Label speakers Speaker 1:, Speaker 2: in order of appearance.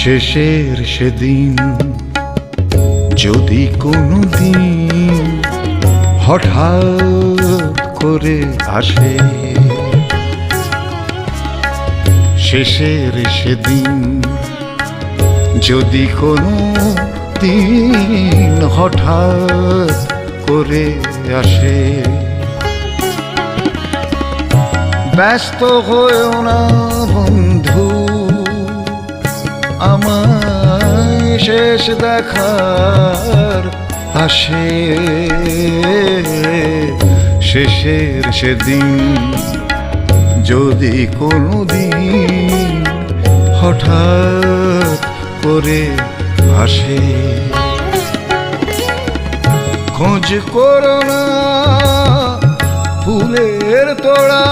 Speaker 1: শেষের সেদিন যদি কোনো দিন হঠাৎ করে আসে, শেষের সেদিন যদি কোনো দিন হঠাৎ করে আসে, ব্যস্ত হয়েও না বন্ধু, আমায় শেষ দেখার আসে। শেষের সেদিন যদি কোনো দিন হঠাৎ করে আসে, খোঁজ করো না ফুলের তোড়া।